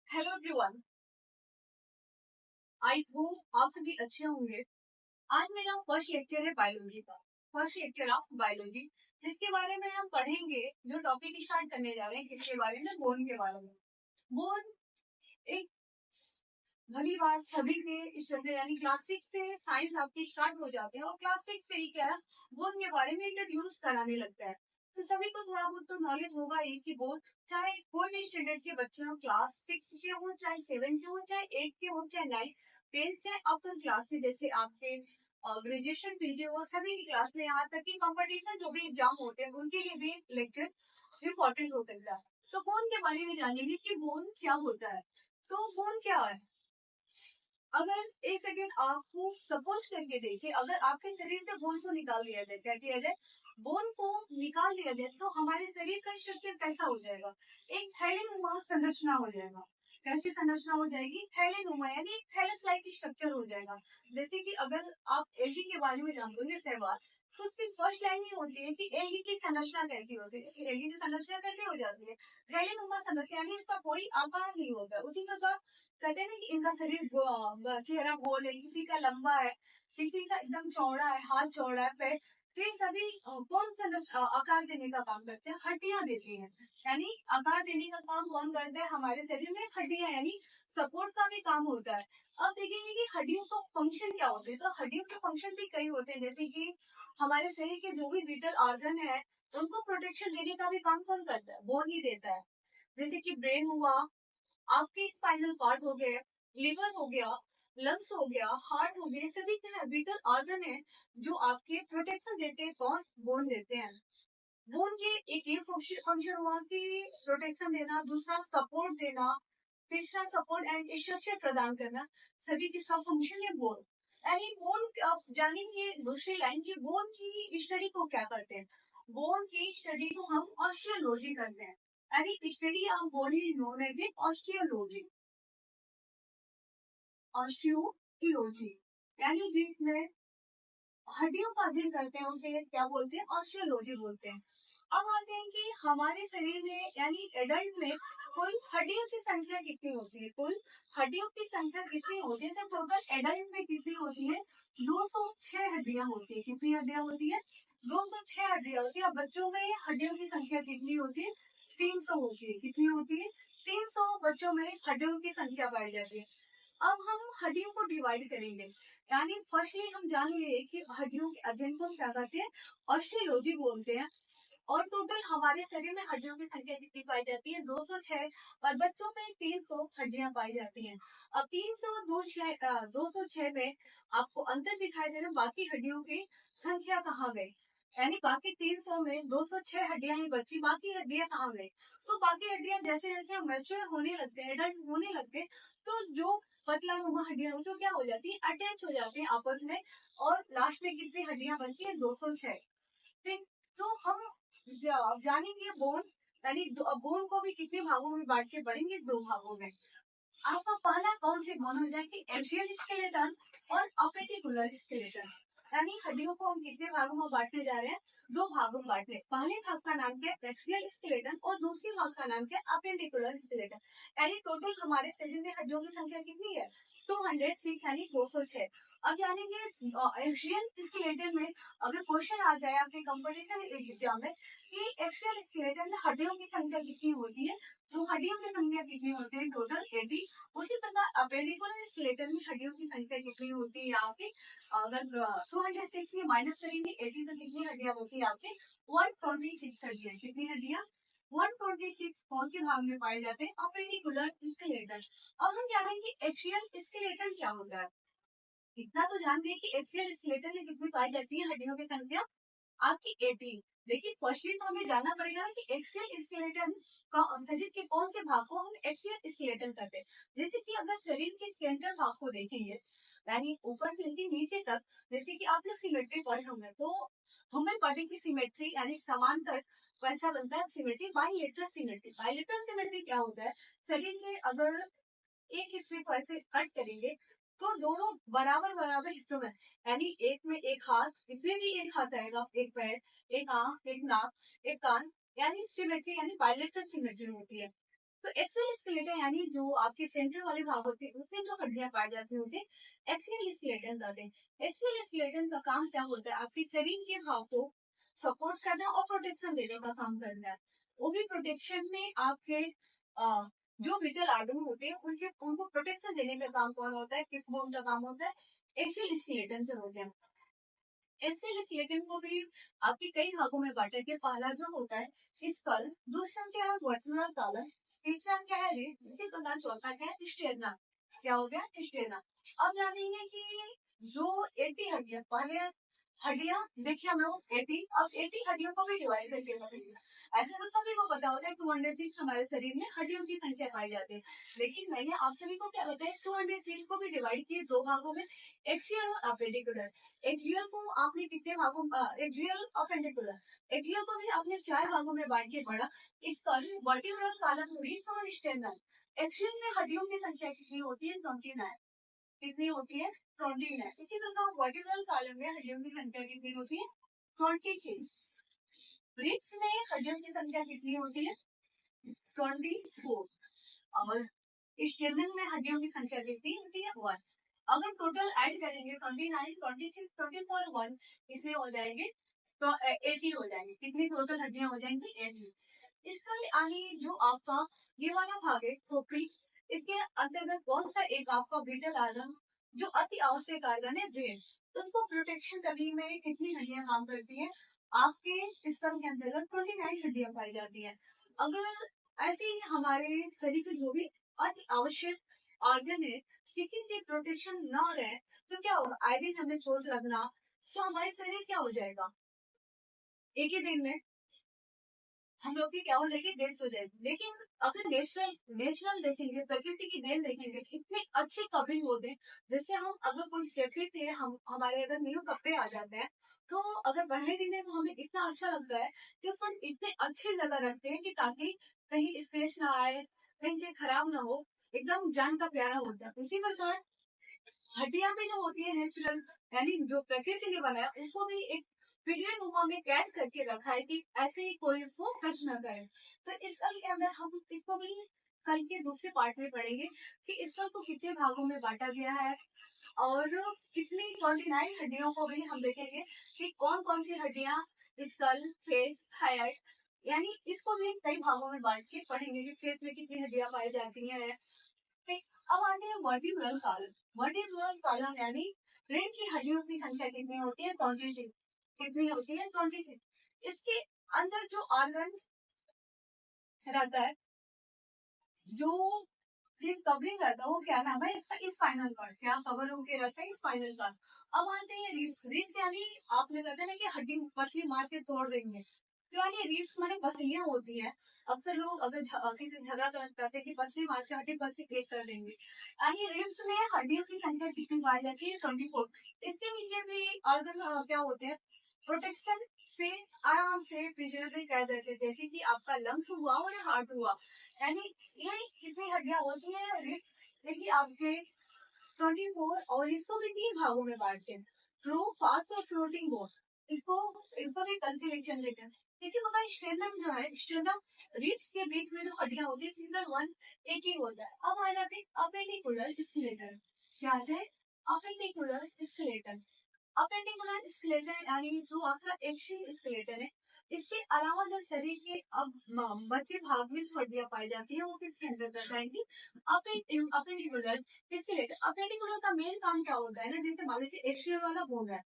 Hello everyone. I hope आप सभी अच्छे होंगे। आज मेरा फर्स्ट लेक्चर है बायोलॉजी का। फर्स्ट लेक्चर ऑफ बायोलॉजी, जिसके बारे में हम पढ़ेंगे। जो टॉपिक स्टार्ट करने जा रहे हैं किसके बारे में, बोन के बारे में। बोन एक भली बात सभी के स्टैंडर्ड यानी क्लास 6 से साइंस आपके स्टार्ट हो जाते हैं और क्लास 6 से ही क्या बोन के बारे में इंट्रोड्यूस कराने लगता है। तो सभी को थोड़ा बहुत तो नॉलेज होगा ही कि बोन चाहे कोई भी स्टैंडर्ड के बच्चे हो, क्लास 6 के हो, चाहे 7 के हो, चाहे 8 के हो, चाहे 9 10 चाहे अपर क्लास से, जैसे आपके ग्रेजुएशन पीजी हो, सभी की क्लास में, यहाँ तक कि कंपटीशन जो भी एग्जाम होते हैं उनके लिए भी लेक्चर इम्पोर्टेंट हो सकता है। तो बोन के बारे में जानेंगे कि बोन क्या होता है। तो बोन क्या है, अगर एक सेकेंड आपको सपोज करके देखिए, अगर आपके शरीर से बोन को निकाल दिया जाए, क्या किया जाए, बोन को निकाल दिया जाए, तो हमारे शरीर का स्ट्रक्चर कैसा हो जाएगा, एक थैलेनुमा संरचना हो जाएगा। कैसी संरचना हो जाएगी, थैलेनुमा, यानी एक थैलस लाइक स्ट्रक्चर हो जाएगा। जैसे कि अगर आप एल्गी के बारे में जानते होंगे सहवाल, तो उसकी फर्स्ट लाइन ही होती है कि एल्गी की संरचना कैसी होती है। एल्गी की संरचना कैसे हो जाती है, थैलेनुमा संरचना, यानी इसका कोई आकार नहीं होता है। उसी प्रकार कहते हैं ना कि इनका शरीर चेहरा गोल है, किसी का लंबा है, किसी का एकदम चौड़ा है, हाथ चौड़ा है, पैर। तो ये सभी कौन सा आकार देने का काम करते हैं, हड्डियां देती हैं। यानी आकार देने का काम कौन करता है, हमारे शरीर में हड्डियां, यानी सपोर्ट का भी काम होता है। अब देखेंगे कि हड्डियों का फंक्शन क्या होते हैं। तो हड्डियों के फंक्शन भी कई होते हैं, जैसे कि हमारे शरीर के जो भी विटल ऑर्गन है उनको प्रोटेक्शन देने का भी काम कौन करता है, बोन ही देता है। जैसे कि ब्रेन हुआ, आपके स्पाइनल कॉर्ड हो गए, लिवर हो गया, लंग्स हो गया, हार्ट हो गया, सभी क्या विटल ऑर्गन है जो आपके प्रोटेक्शन देते हैं, कौन, बोन देते हैं। बोन के एक ये फंक्शन हुआ कि प्रोटेक्शन देना, दूसरा सपोर्ट देना, तीसरा सपोर्ट एंड स्ट्रक्चर प्रदान करना, सभी के सब फंक्शन है बोन। यानी बोन आप जानेंगे दूसरी लाइन की, बोन की स्टडी को क्या करते हैं, बोन की स्टडी को हम ऑस्टियोलॉजी करते हैं। यानी study of bone is known as a osteology. Osteology यानी जिसमें हड्डियों का अध्ययन करते हैं उसे क्या बोलते हैं, ऑस्टियोलॉजी बोलते हैं। अब आते हैं कि हमारे शरीर में यानी एडल्ट में कुल हड्डियों की संख्या कितनी होती है, कुल हड्डियों की संख्या कितनी होती है, तो टोटल एडल्ट में कितनी होती है, 206 हड्डियां होती है। कितनी हड्डियां होती है, 206 हड्डियां होती है। अब बच्चों में हड्डियों की संख्या कितनी होती है, 300 होती है। कितनी होती है, 300 बच्चों में हड्डियों की संख्या पाई जाती है। अब हम हड्डियों को डिवाइड करेंगे, यानी फर्स्टली हम जान लिए कि हड्डियों के अध्ययन को हम क्या कहते हैं, ऑस्टियोलॉजी बोलते हैं। और टोटल हमारे शरीर में हड्डियों की संख्या कितनी पाई जाती है, 206, और बच्चों में 300 हड्डियां पाई जाती हैं। अब 206 में आपको अंतर दिखाई दे रहा है, बाकी हड्डियों की संख्या कहाँ गई, यानी बाकी 300 में 206 हड्डियां ही बची, बाकी हड्डियां कहाँ गई। तो बाकी हड्डियां जैसे जैसे मैच्योर होने लगते हैं, एडल्ट होने लगते हैं, तो जो पतला नुमा हड्डियां होती है क्या हो जाती है, अटैच हो जाती है आपस में, और लास्ट में कितनी हड्डियां बची है, 206। ठीक, तो हम जानेंगे बोन, यानी बोन को भी कितने भागों में बांट के पढ़ेंगे, दो भागों में। आपका पहला कौन से बोन हो जाएंगे, एक्सियल स्केलेटन और अपेटिकुलर स्केलेटन। यानी हड्डियों को हम कितने भागों में बांटने जा रहे हैं, दो भागों में बांटने। पहले भाग का नाम क्या है, एक्सियल स्केलेटन, और दूसरे भाग का नाम क्या है, अपेंडिकुलर स्केलेटन। यानी टोटल हमारे शरीर में हड्डियों की संख्या कितनी है, 206, यानी 206। अब जानेंगे एक्सियल स्केलेटन में, अगर क्वेश्चन आ जाए आपके कंपटीशन एग्जाम में कि एक्सियल स्केलेटन में हड्डियों की संख्या कितनी होती है, तो हड्डियों की संख्या कितनी होती है, टोटल 80। उसी प्रकार अपेंडिकुलर स्केलेटन में हड्डियों की संख्या कितनी होती है आपकी, अगर 206 में माइनस करेंगे 80, तो कितनी हड्डियां बची आपके, 126 हड्डियां। कितनी हड्डियां, 126 कौन से भाग में पाए जाते हैं, अपेंडिकुलर स्केलेटन। अब हम जानेंगे एक्सियल स्केलेटन क्या होता है। इतना तो जान गए कि एक्सियल स्केलेटन में कितनी पाई जाती है हड्डियों की संख्या, आपकी 18। लेकिन क्वेश्चन तो हमें जानना पड़ेगा कि एक्सियल स्केलेटन का शरीर के कौन से भाग को हम एक्सियल स्केलेटन कहते हैं। जैसे कि अगर शरीर के सेंटर भाग को देखेंगे, यानी ऊपर से लेकर नीचे तक, जैसे कि आप लोग सिमेट्री पढ़े होंगे, तो हमें पढ़ेंगे सिमेट्री यानी समांतर, वैसा बनता है symmetry, bilateral symmetry. Bilateral symmetry क्या होता है, शरीर के अगर एक हिस्से को ऐसे कट करेंगे तो दोनों बराबर बराबर हिस्सों में, यानी एक में एक हाथ, इसमें भी एक हाथ आएगा, एक पैर, एक आंख, एक नाक, एक कान, यानी सिमेट्री, यानी बायलेटरल सिमेट्री होती है। तो एक्सियल स्केलेटन यानी जो आपके सेंटर वाले भाग होते हैं उसमें जो हड्डियां पाई जाती है उसे एक्सियल स्केलेटन कहते हैं। एक्सियल स्केलेटन का काम क्या होता है? आपके शरीर के भाग को सपोर्ट करना और प्रोटेक्शन देने का काम करना है। वो भी प्रोटेक्शन में आपके जो विटल आर्गन होते हैं उनको प्रोटेक्शन देने का काम कौन होता है? किस बोन का काम होता है? एक्सियल स्केलेटन के होते हैं। एक्सेल स्केलेटन को भी आपके कई भागों में बांटा गया। पहला जो होता है स्कल, दूसरा क्या है वर्टिब्रल कॉलम, तीसरा क्या है रिब, इसी प्रकार चौथा क्या है स्टेरना। क्या हो गया? स्टेरना। अब जानेंगे कि जो 80 हड्डियां, पहले हड्डियां देखिए हम लोग 80, अब 80 हड्डियों को भी डिवाइड करके बताएंगे। ऐसे तो सभी को पता होता है 206 हमारे शरीर में हड्डियों की संख्या पाई जाती है, लेकिन मैंने आप सभी को क्या बताया 206 को भी डिवाइड किए दो भागों में, एक्सियल और अपेंडिकुलर। एक्सियल को आपने कितने भागों, एक्सियल अपेंडिकुलर, एक्सियल को भी आपने 4 भागों में बांट के पढ़ा। इसका वर्टिब्रल कॉलम, रिब्स और स्टेरनम। एक्सियल में हड्डियों की संख्या कितनी होती है? 29। कितनी होती है? 29। इसी प्रकार वर्टिब्रल कॉलम में हड्डियों की संख्या कितनी होती है? 26। रिब्स में हड्डियों की संख्या कितनी होती है? 24। और स्टेरनम में हड्डियों की संख्या कितनी होती है? 1। अगर टोटल ऐड करेंगे 29, 26, 24, 1 कितने हो जाएंगे? तो 80 हो जाएंगे। कितनी टोटल हड्डियां हो जाएंगी? 80। इसका आगे जो आपका ये वाला भाग है खोपड़ी, इसके अंतर्गत कौन सा एक आपका विटल आर्गन जो अति आवश्यक आर्गन है ब्रेन, उसको प्रोटेक्शन करने में कितनी हड्डियां काम करती है? आपके स्तन के अंतर्गत 29 हड्डियां पाई जाती है। अगर ऐसे ही हमारे शरीर के जो भी अति आवश्यक ऑर्गन है किसी से प्रोटेक्शन ना रहे तो क्या होगा? आए दिन हमें चोट लगना, तो हमारे शरीर क्या हो जाएगा? एक ही दिन में हम लोग की क्या हो जाएगी? डेथ हो जाएगी। लेकिन अगर नेचुरल देखेंगे, प्रकृति की देन देखेंगे, इतने अच्छे कपड़े होते हैं। जैसे हम अगर कोई सेफ्टी से हम हमारे अगर न्यू कपड़े आ जाते हैं तो अगर पहले दिन में हमें इतना अच्छा लगता है कि उसको इतने अच्छी जगह रखते हैं कि ताकि कहीं स्क्रैच ना आए, कहीं से खराब ना हो, एकदम जान का प्यारा होता है। उसी प्रकार हड्डियां भी जो होती है नेचुरल, यानी जो प्रकृति ने बनाया उसको भी एक पिंजरे नुमा में कैद करके रखा है कि ऐसे ही कोई उसको टच न करे। तो इस कल के अंदर हम इसको भी कल के दूसरे पार्ट में पढ़ेंगे कि इस कल को कितने भागों में बांटा गया है और कितनी 29 हड्डियों को भी हम देखेंगे कि कौन कौन सी हड्डियां स्कल, फेस, हेड, यानी इसको भी कई भागों में बांट के पढ़ेंगे कि फेस में कितनी हड्डियां पाई जाती हैं। अब आते हैं वर्टिब्रल कॉलम। वर्टिब्रल कॉलम यानी रीढ़ की हड्डियों की संख्या कितनी होती है? 26। कितनी होती है? 26। इसके अंदर जो ऑर्गन रहता है, जो चीज कवरिंग रहता है वो क्या नाम है इसका? Spinal cord. क्या कवर होके रहता है? Spinal cord. अब आते हैं रिब्स। रिब्स यानी आपने कहते हैं ना कि हड्डी पतली मार के तोड़ देंगे, तो यानी रिब्स माने पसलियां होती है। अक्सर लोग अगर किसी झगड़ा करते हैं कि पसली मार के हड्डी पसली एक कर देंगे, यानी रिब्स में हड्डियों की संख्या कितनी पाई जाती है? 24। इसके नीचे भी ऑर्गन क्या होते हैं? प्रोटेक्शन से आराम से प्रिजर्व कर देते, जैसे कि आपका लंग्स हुआ और हार्ट हुआ। यानी ये कितनी हड्डियां होती है रिब्स? देखिए आपके 24, और इसको भी 3 भागों में बांटते हैं, ट्रू, फास्ट और फ्लोटिंग बोन। इसको इसको भी कल के लेक्चर देते हैं। इसी प्रकार स्टेनम जो है, स्टेनम रिब्स के बीच में जो हड्डियां होती है सिंगल वन एक ही होता है। अब आ जाते हैं अपेंडिकुलर स्केलेटन। क्या है? Appendicular skeleton. अपेंडिकुलर स्केलेटन यानी जो आपका एक्सियल स्केलेटन है, इसके अलावा जो शरीर के अब बचे भाग में जो हड्डियां पाई जाती है वो किसके अंतर्गत आएंगी? Appendicular skeleton. अपेंडिकुलर का मेन काम क्या होता है ना, जैसे मान लीजिए एक्सियल वाला बोन है,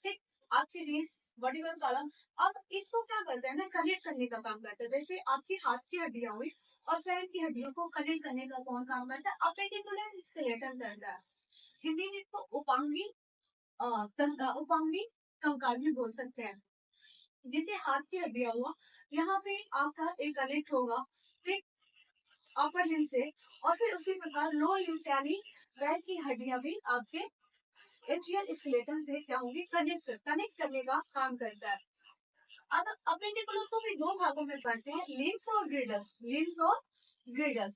ठीक, आपकी रीढ़, वर्टिब्रल कॉलम, अब इसको क्या करता है ना, कनेक्ट करने का काम करता है। जैसे आपकी हाथ की हड्डियां हुई और पैर की हड्डियों को कनेक्ट करने का कौन काम करता है? अपेंडिकुलर स्केलेटन करता है। हिंदी में इसको उपांगी उपांगी कंकाल भी बोल सकते हैं। जैसे हाथ की हड्डियां हुआ, यहाँ पे आपका एक कनेक्ट होगा, ठीक, अपर लिम्ब से, और फिर उसी प्रकार लोअर लिम्ब से यानी पैर की हड्डियां भी आपके एक्सियल स्केलेटन से क्या होंगी? कनेक्ट करने का काम करता है। अब अपेंडिकुलर को भी दो भागों में पढ़ते हैं, लिम्स और ग्रिडल। लिम्स और ग्रिडल।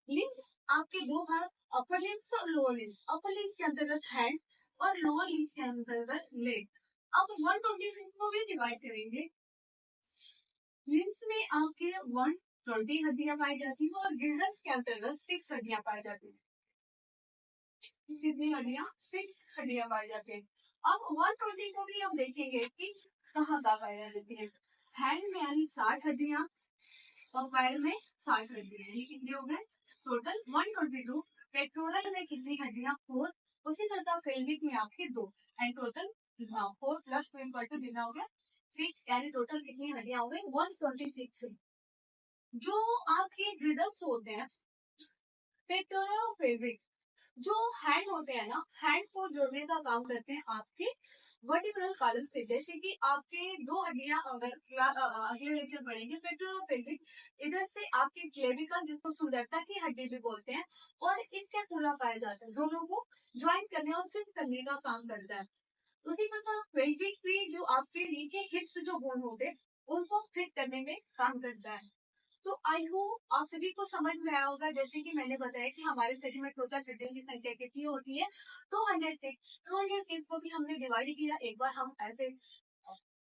लिम्स आपके दो भाग, अपर लिम्स और लोअर लिम्स। अपर लिम्स के अंतर्गत हैंड और लोअर लिम्स के अंतर्गत लेग। अब 126 को भी डिवाइड करेंगे। लिम्स में आपके 1 20 हड्डियां पाई जाती हैं और गिरदस के अंतर्गत 6 हड्डियां पाई जाती हैं। कितनी हड्डियां? 6 हड्डियां पाई जाती हैं। अब 120 को भी हम देखेंगे कि कहाँ कहाँ पाई जाती है। हैंड में यानी 60 हड्डियां और पैर में 60 हड्डियां, ये कितनी हो गए टोटल 122। पेट्रोरल में कितनी हड्डियां? 4। उसी प्रकार फेल्विक में आपके 2 and total 4 plus 2 equal to कितना हो गया 6, यानी टोटल कितनी हड्डियां हो गई 126। जो आपके ग्रिडल्स होते हैं पेट्रोरल और फेल्विक, जो हैंड होते हैं ना, हैंड को जोड़ने का काम करते हैं आपके वर्टिब्रल कॉलम से। जैसे कि आपके दो हड्डियां अगर अगले लेक्चर पढ़ेंगे पेट्रोल और पेल्विक, इधर से आपके क्लेविकल जिसको सुंदरता की हड्डी भी बोलते हैं और इसके पूरा पाया जाता है, दोनों को ज्वाइन करने और फिक्स करने का काम करता है। उसी प्रकार पेल्विक भी जो आपके नीचे हिप्स जो बोन होते हैं उनको फिट करने में काम करता है। तो आई होप आप सभी को समझ में आया होगा। जैसे कि मैंने बताया कि हमारे शरीर में टोटल हड्डियों की संख्या कितनी होती है 206। 206 को भी हमने डिवाइड किया। एक बार हम ऐसे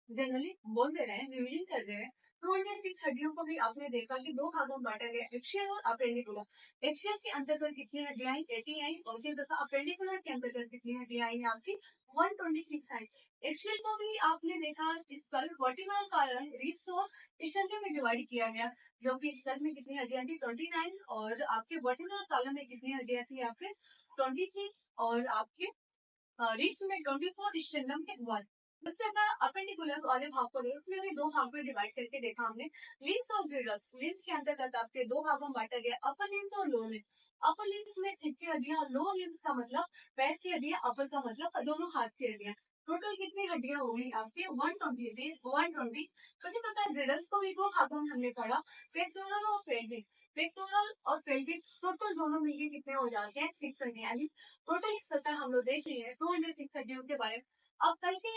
जनरली बोल दे रहे हैं, रिवीजन कर रहे हैं। 206 हड्डियों को भी आपने देखा कि दो भागों में बांटा गया, एक्सियल और अपेंडिकुलर। एक्सियल के अंतर्गत कितनी हड्डियां आई 80 आई और उसी प्रकार अपेंडिकुलर के अंतर्गत कितनी हड्डियां आई आपकी 126 आई। एक्सियल को भी आपने देखा स्कल वर्टिब्रल कॉलम रिब्स और स्टर्नम में डिवाइड किया गया, जो कि स्कल में कितनी हड्डियां थी 29 और आपके वर्टिब्रल कॉलम में कितनी हड्डियां थी आपके 26 और आपके रिब्स में 24, स्टर्नम में 1। उसके बाद अपेंडिकुलर वाले भाग को देखो, उसमें भी दो भाग में डिवाइड करके देखा हमने लिम्स और ग्रिडल्स। लिम्स के अंतर्गत आपके दो भागों में बांटा गया, अपर लिम्स और लोअर लिम्स। अपर लिम्स में थिक की हड्डियां, लोअर लिम्स का मतलब पैर की हड्डियां, अपर का मतलब दोनों हाथ की हड्डियां। टोटल कितनी हड्डियां हो गई आपके 120। उसी प्रकार ग्रिडल्स को भी दो भागों में हमने पढ़ा, पेक्टोरल और पेल्विक। पेक्टोरल और पेल्विक टोटल दोनों मिलकर कितने हो जाते हैं 6 हड्डियां। टोटल इस प्रकार हम लोग देख लिए 206 हड्डियों के बारे में। अब कल के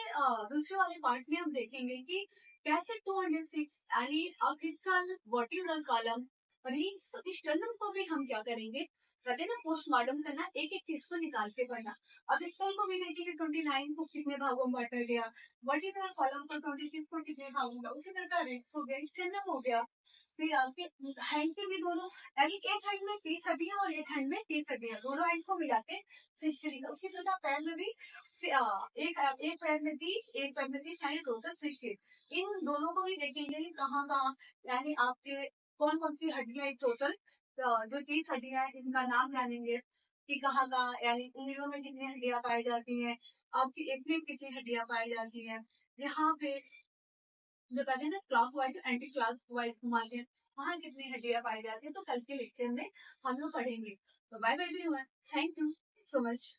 दूसरे वाले पार्ट में हम देखेंगे कि कैसे 206 यानी अब इसका वर्टिब्रल कॉलम स्टर्नम को भी हम क्या करेंगे, कहते हैं ना पोस्टमार्टम करना, एक एक चीज को निकाल के पढ़ना। अब स्कल को भी देखेंगे 29 को कितने भागों में बांटा गया, वर्टिब्रल कॉलम को 26 को कितने भागों में, उसी प्रकार रिब्स हो गया, स्टर्नम हो गया। फिर आपके हैंड के भी दोनों, यानी एक हैंड में 30 हड्डियां और एक हैंड में 30 हड्डियां, दोनों हैंड को मिलाते 60। उसी प्रकार पैर में भी एक पैर में 30, एक पैर में 30, यानी टोटल 60। इन दोनों को भी देखेंगे कहाँ कहाँ, यानी आपके कौन कौन सी हड्डियां टोटल जो 30 हड्डियां हैं इनका नाम जानेंगे कि कहाँ कहाँ, यानी उंगलियों में कितनी हड्डियां पाई जाती हैं, आपकी इसमें कितनी हड्डियां पाई जाती हैं, यहाँ पे जो कहते हैं ना clock wise anti clock wise घुमाते हैं वहाँ कितनी हड्डियां पाई जाती है। तो कल के लेक्चर में हम लोग पढ़ेंगे। तो bye bye everyone, thank you so much.